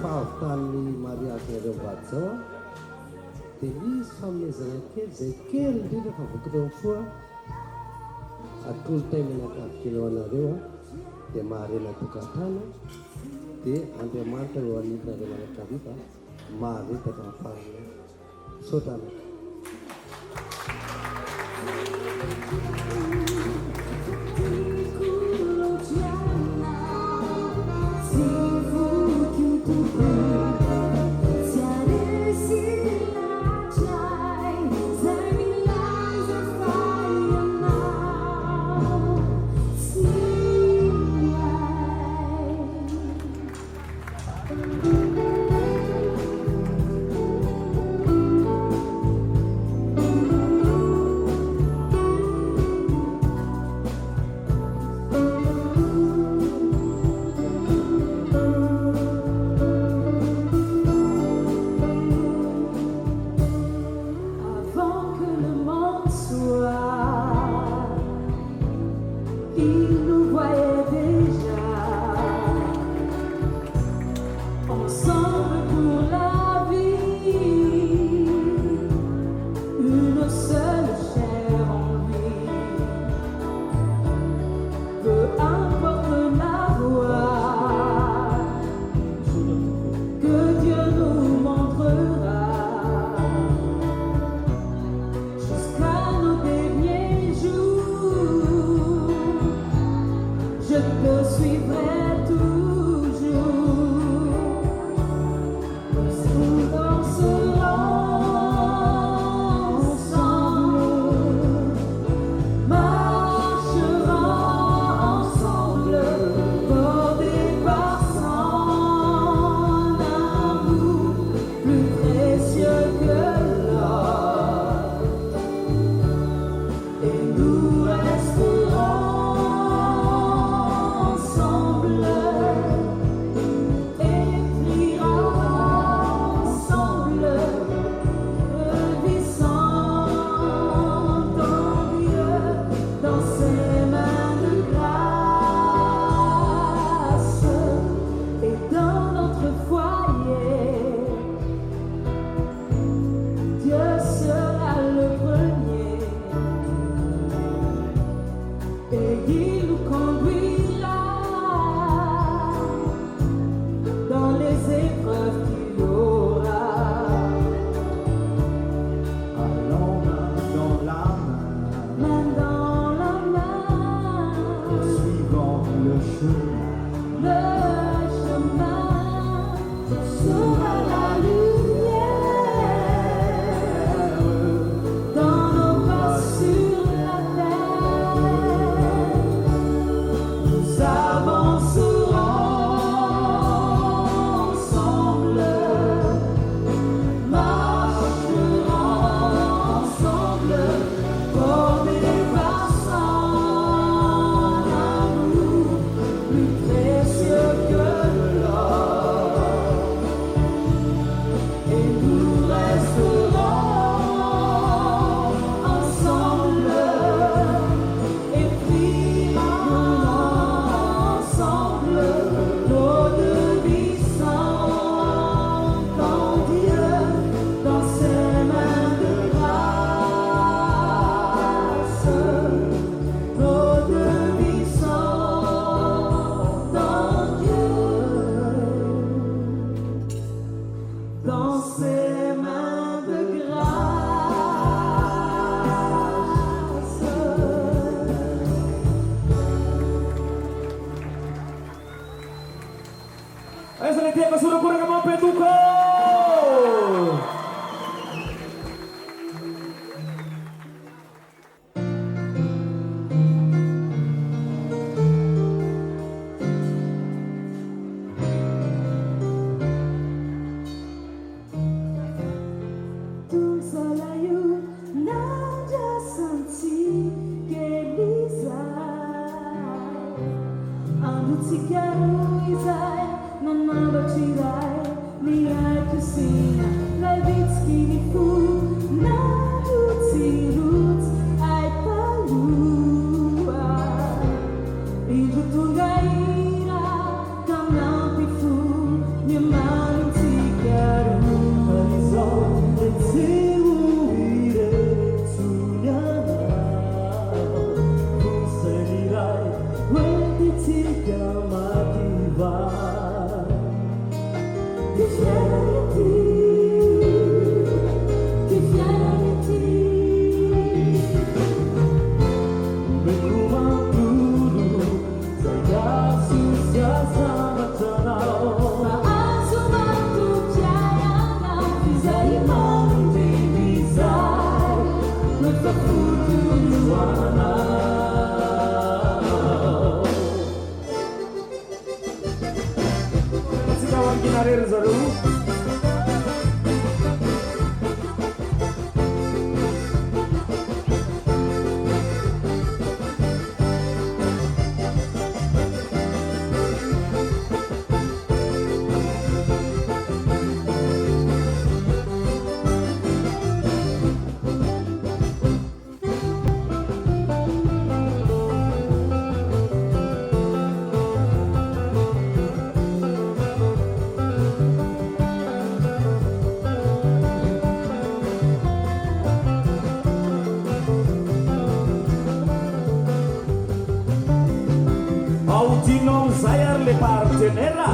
Fahavitany mariage nareo vady zao dia misy fanomezana kely zay kely indrindra fa vokareo foa atolo-tay menakavikeleo anareo dia maharena tokantrano dia Andriamanitra eo anivonareo manakaviva maharetaka ny farany saotrana. et il nous conduira dans les épreuves qu'il y aura. Allons main dans la Main dans la main, suivant le chemin. le chemin sera la lumière dans nos pas sur la terre. Nous avancerons ensemble, marcherons ensemble, comme des passants d'amour, plus précieux que l'or. Et nous resterons ensemble et prierons ensemble nos deux vies sont en Dieu dans ses mains de grâce. Nos deux vies sont en Dieu dans ses mains de grâce. Ayo seletia kesuruh kurang mau petuko. Tu selalu nada senti que lisai, ando tigaro isai, non mando tirai, mi ai kusina, lai vitski ni fu, na tutsi roots, ai palua, ibu tungaira, kamampi fu, mi mano tigaro. Audino Zayar le partenera.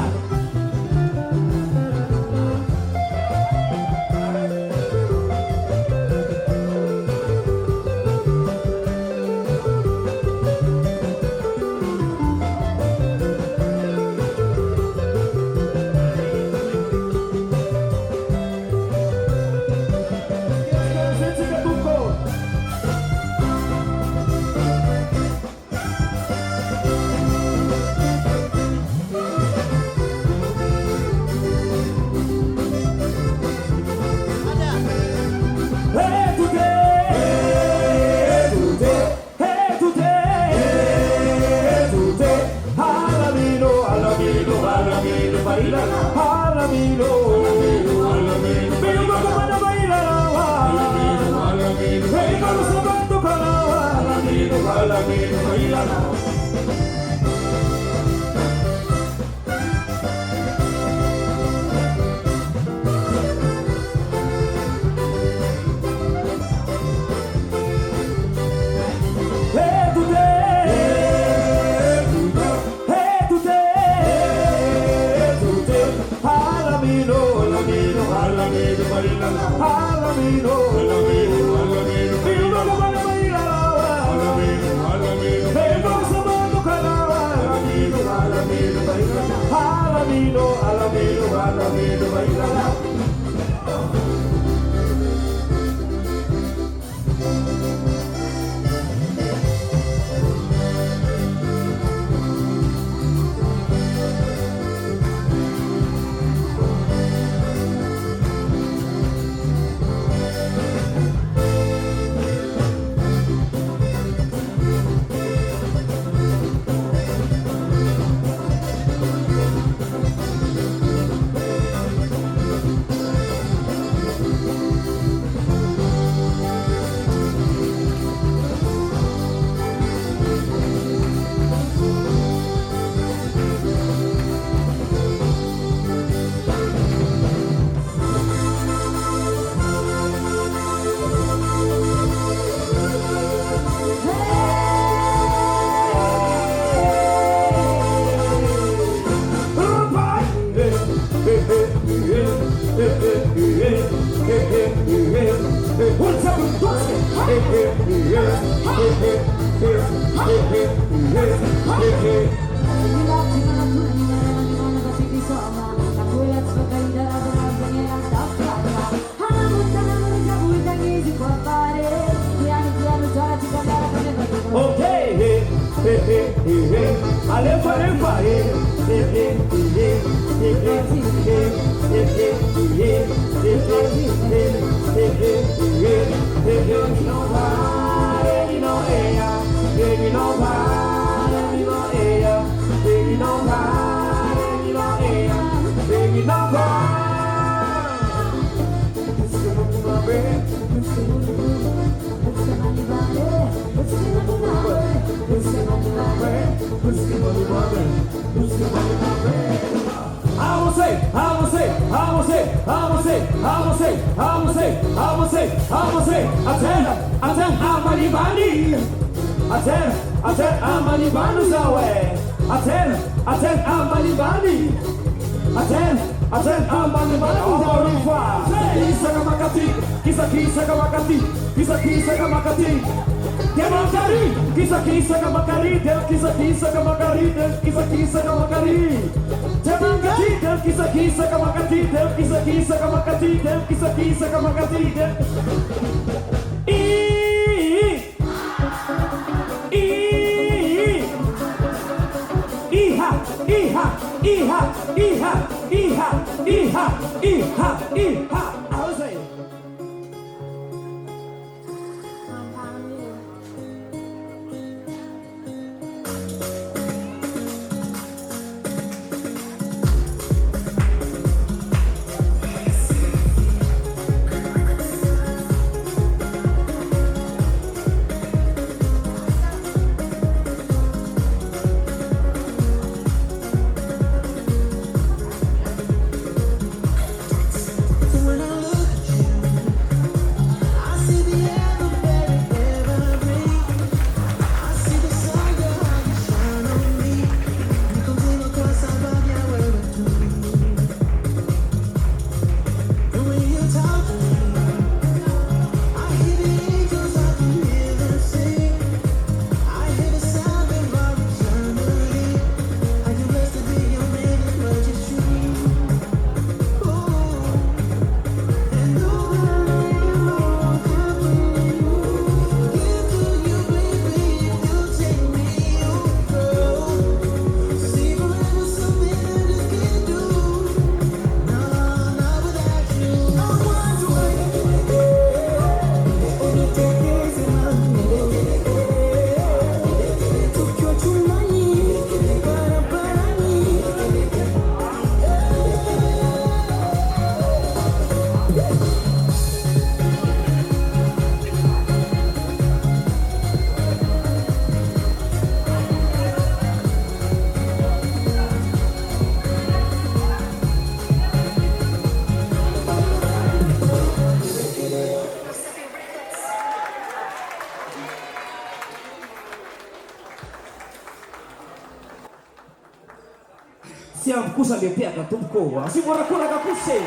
Siapa kusa lepiaka tumko. Si mora kula ka kuse.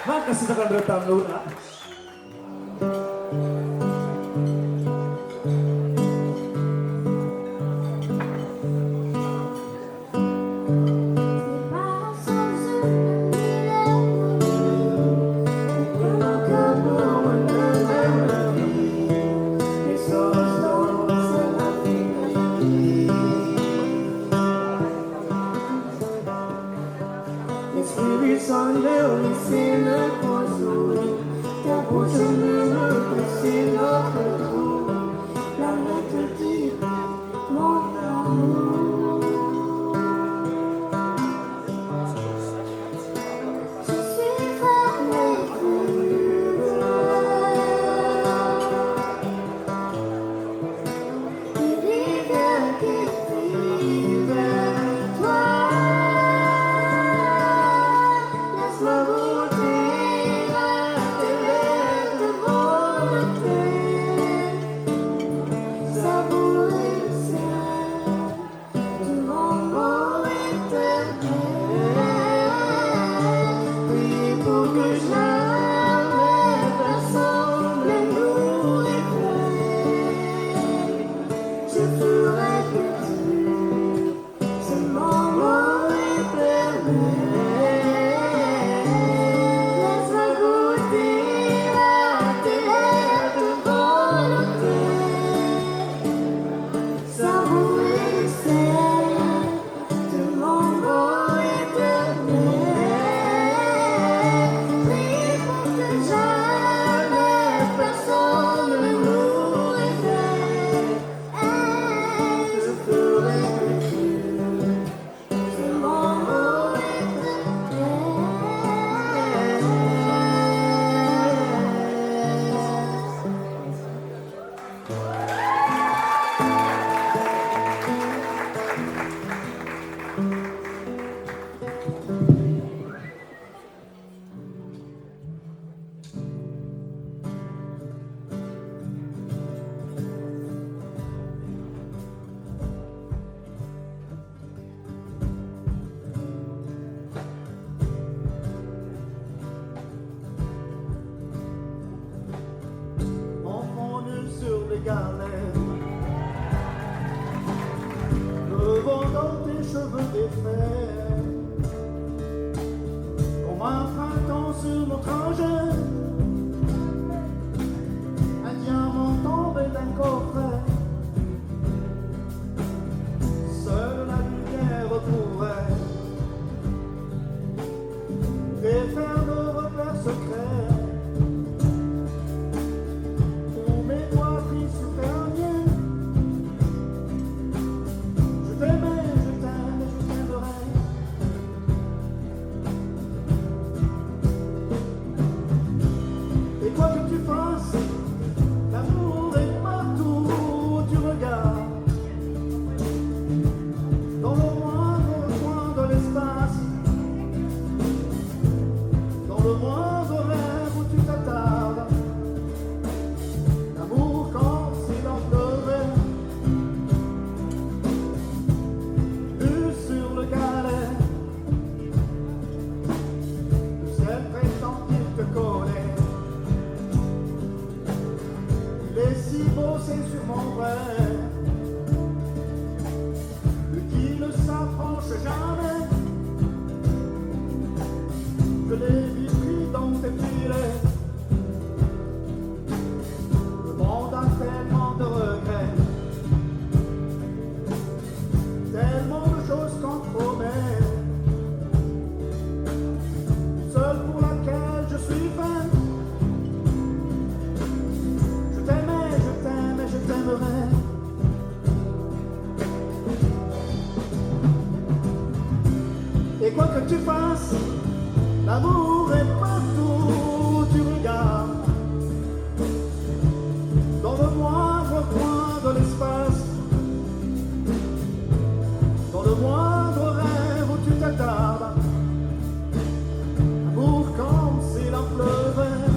Maka sitakan retam lura. autre engin. Un diamant tombé d'un coffret. Seule la lumière pourrait défaire nos repères secrets. Où mes doigts pris sur tes liens. Je t'aimais, je t'aime et je t'aimerai. Et quoi que tu fasses, l'amour est partout où tu regardes. Dans le moindre coin de l'espace, dans le moindre rêve où tu t'attardes. L'amour comme s'il en pleuvait, nu sur le galet. Le ciel prétend qu'il te connaît. Il est si beau, c'est sûrement vrai. Lui qui ne s'approche jamais, que les vies pris dans tes filets. Le monde a tellement de regrets, tellement de choses qu'on promet. Seule pour laquelle je suis fait. Je t'aimais, je t'aime et je t'aimerai. Et quoi que tu fasses, l'amour est partout où tu regardes. Dans le moindre coin de l'espace, dans le moindre rêve où tu t'attardes. L'amour comme s'il en pleuvait,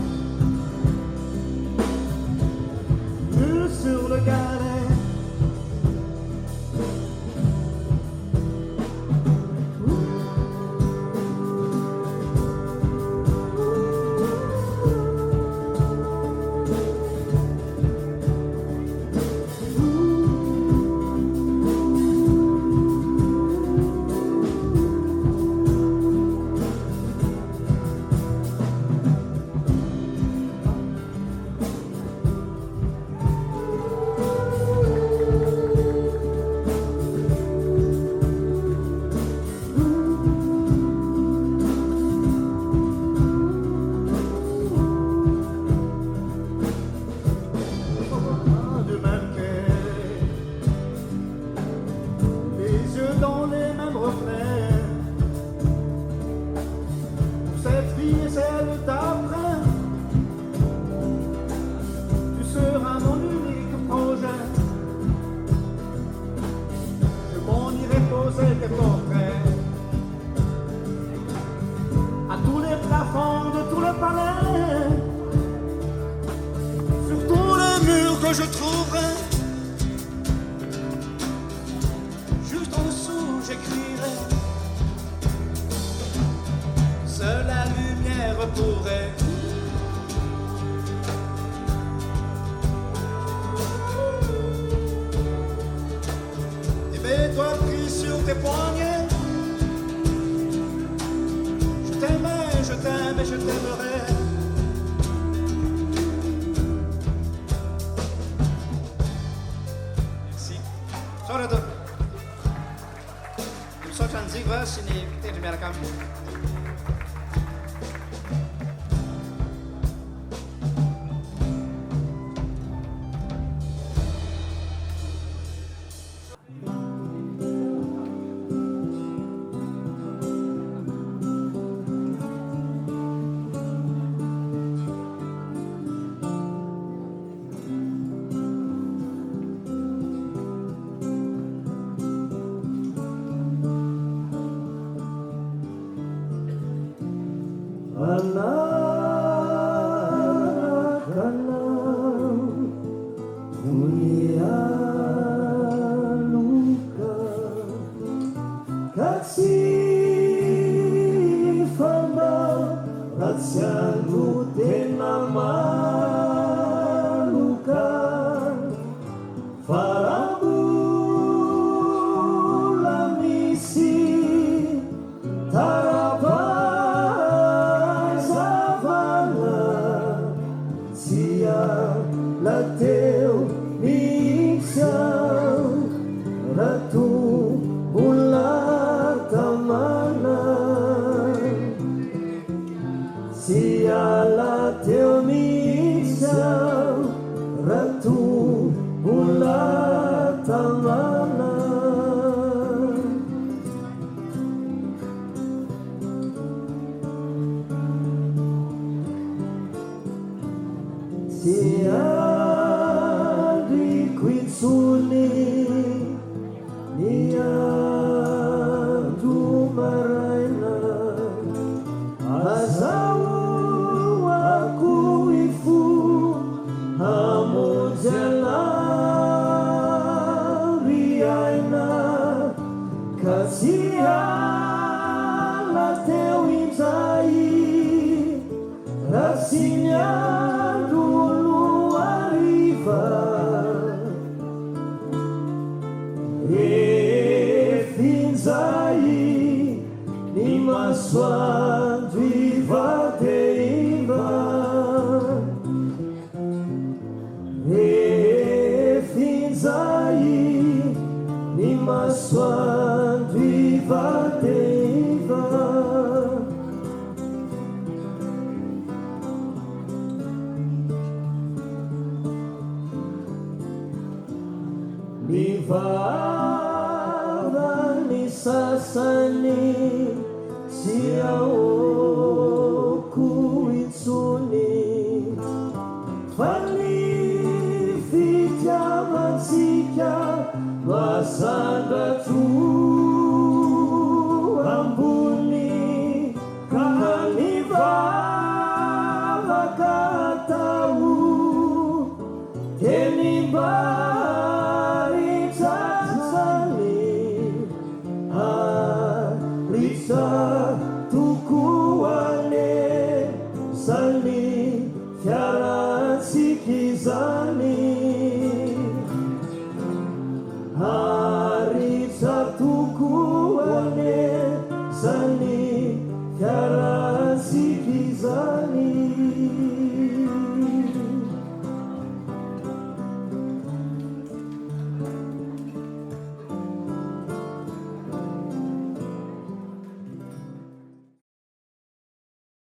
nu sur le galet. Du même quai, les yeux dans les mêmes reflets. Pour cette vie et celle d'après, tu seras mon unique projet. Je m'en irai poser tes portraits à tous les plafonds de tout le palais. Sur tous les murs que je trouverai, juste en dessous j'écrirai. Seule la lumière pourrait et mes doigts pris sur tes poignets. Je t'aimais, je t'aime et je t'aimerai. Sorry to. Misaotra an'izay sy ny mpitendry miaraka aminy. Tarapasa ratu mbola tamana sy ala teo misy aho ratu mbola tamana sy andriko itsony ny andro maraina azao ako ifo hamonjy alary aina ka tsy ala teo injay raha sy ny andro no ariva efinjay ny masoandro iva de iva efinjay ny masoandro iva de iva mivava ny sasany sy aoko itsony fa ny fitiavatsika masandrato ambony ka nivavaka tao tenimba tokoane zany fiaratsikizany aritra tokoane zany